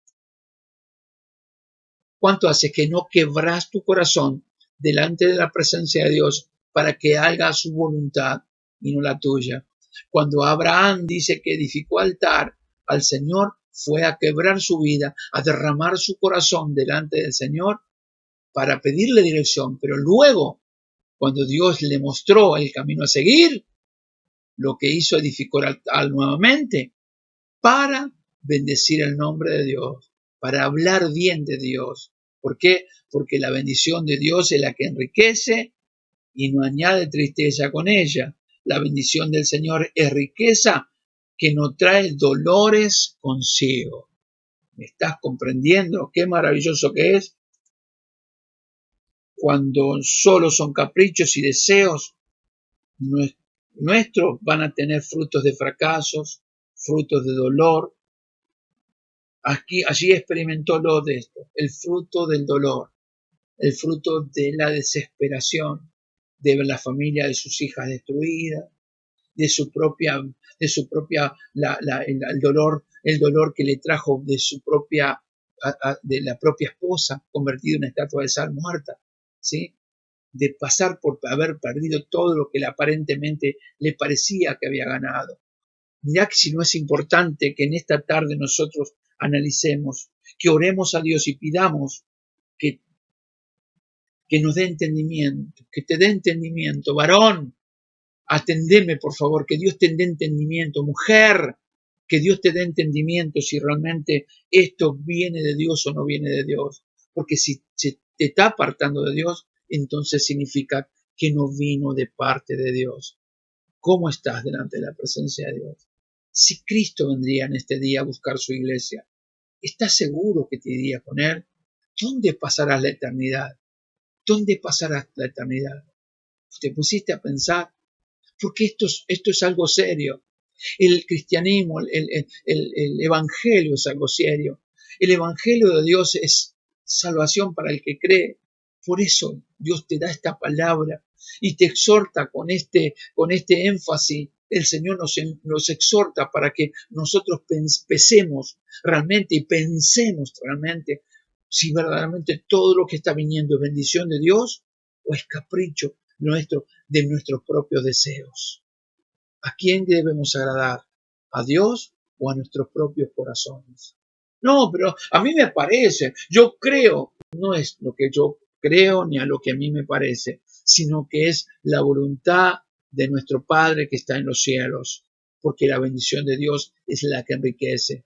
¿cuánto hace que no quebras tu corazón delante de la presencia de Dios para que haga su voluntad y no la tuya? Cuando Abraham dice que edificó altar al Señor, fue a quebrar su vida, a derramar su corazón delante del Señor para pedirle dirección, pero luego, cuando Dios le mostró el camino a seguir, lo que hizo edificó altar nuevamente para bendecir el nombre de Dios, para hablar bien de Dios. ¿Por qué? Porque la bendición de Dios es la que enriquece y no añade tristeza con ella. La bendición del Señor es riqueza que no trae dolores consigo. ¿Me estás comprendiendo? Qué maravilloso que es. Cuando solo son caprichos y deseos nuestros, van a tener frutos de fracasos, frutos de dolor. Allí experimentó lo de esto, el fruto del dolor, el fruto de la desesperación, de ver la familia de sus hijas destruida, el dolor que le trajo de su propia, de la propia esposa, convertida en una estatua de sal muerta, ¿sí? De pasar por haber perdido todo lo que aparentemente le parecía que había ganado. Mirá que si no es importante que en esta tarde nosotros analicemos, que oremos a Dios y pidamos que nos dé entendimiento, que te dé entendimiento. Varón, atendeme por favor, que Dios te dé entendimiento. Mujer, que Dios te dé entendimiento si realmente esto viene de Dios o no viene de Dios. Porque si te está apartando de Dios, entonces significa que no vino de parte de Dios. ¿Cómo estás delante de la presencia de Dios? Si Cristo vendría en este día a buscar su iglesia, ¿estás seguro que te iría con Él? ¿Dónde pasarás la eternidad? ¿Dónde pasarás la eternidad? ¿Te pusiste a pensar? Porque esto es algo serio. El cristianismo, el evangelio es algo serio. El evangelio de Dios es salvación para el que cree. Por eso Dios te da esta palabra y te exhorta con este énfasis el Señor nos exhorta para que nosotros pensemos realmente y pensemos realmente si verdaderamente todo lo que está viniendo es bendición de Dios o es capricho nuestro, de nuestros propios deseos. ¿A quién debemos agradar? ¿A Dios o a nuestros propios corazones? No, pero a mí me parece, yo creo, no es lo que yo creo ni a lo que a mí me parece, sino que es la voluntad de nuestro Padre que está en los cielos, porque la bendición de Dios es la que enriquece.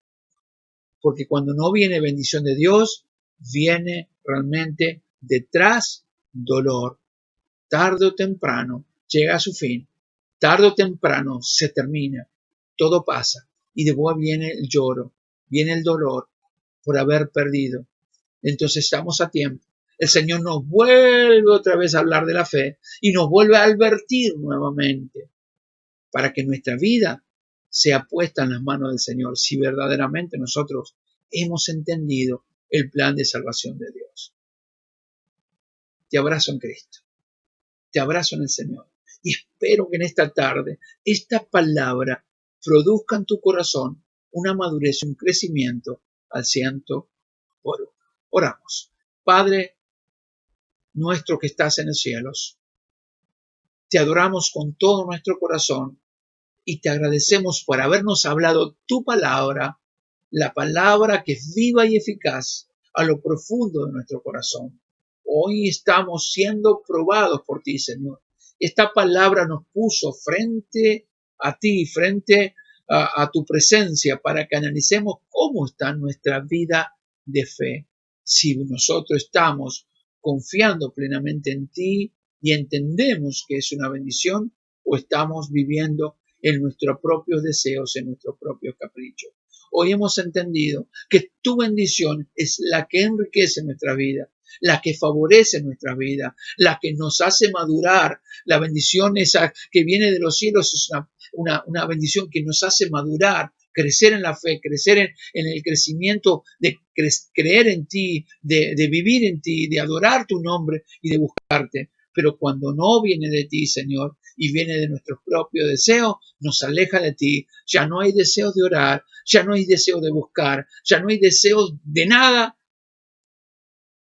Porque cuando no viene bendición de Dios, viene realmente detrás dolor. Tarde o temprano llega a su fin, tarde o temprano se termina, todo pasa y después viene el lloro, viene el dolor por haber perdido. Entonces estamos a tiempo. El Señor nos vuelve otra vez a hablar de la fe y nos vuelve a advertir nuevamente para que nuestra vida sea puesta en las manos del Señor si verdaderamente nosotros hemos entendido el plan de salvación de Dios. Te abrazo en Cristo. Te abrazo en el Señor y espero que en esta tarde esta palabra produzca en tu corazón una madurez, un crecimiento al 100%. Oramos. Padre nuestro que estás en los cielos, te adoramos con todo nuestro corazón y te agradecemos por habernos hablado tu palabra, la palabra que es viva y eficaz a lo profundo de nuestro corazón. Hoy estamos siendo probados por ti, Señor. Esta palabra nos puso frente a ti, frente a tu presencia, para que analicemos cómo está nuestra vida de fe. Si nosotros estamos confiando plenamente en ti y entendemos que es una bendición, o estamos viviendo en nuestros propios deseos, en nuestros propios caprichos. Hoy hemos entendido que tu bendición es la que enriquece nuestra vida, la que favorece nuestra vida, la que nos hace madurar. La bendición esa que viene de los cielos es una bendición que nos hace madurar, crecer en la fe, crecer en el crecimiento de creer en ti, de vivir en ti, de adorar tu nombre y de buscarte. Pero cuando no viene de ti, Señor, y viene de nuestros propios deseos, nos aleja de ti. Ya no hay deseos de orar, ya no hay deseo de buscar, ya no hay deseos de nada.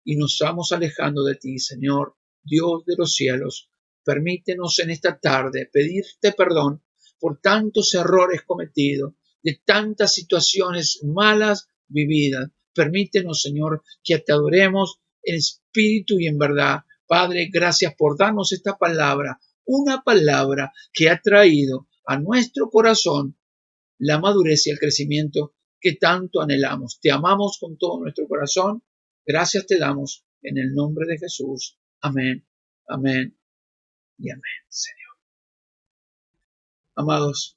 Y nos vamos alejando de ti, Señor, Dios de los cielos. Permítenos en esta tarde pedirte perdón por tantos errores cometidos, de tantas situaciones malas vividas. Permítenos, Señor, que te adoremos en espíritu y en verdad. Padre, gracias por darnos esta palabra, una palabra que ha traído a nuestro corazón la madurez y el crecimiento que tanto anhelamos. Te amamos con todo nuestro corazón. Gracias te damos en el nombre de Jesús. Amén, amén y amén, Señor. Amados,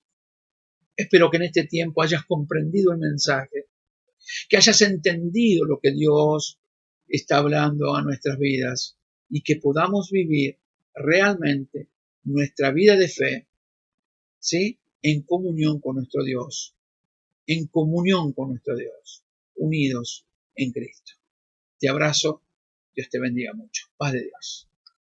espero que en este tiempo hayas comprendido el mensaje, que hayas entendido lo que Dios está hablando a nuestras vidas y que podamos vivir realmente nuestra vida de fe, ¿sí? En comunión con nuestro Dios, en comunión con nuestro Dios, unidos en Cristo. Te abrazo, Dios te bendiga mucho. Paz de Dios.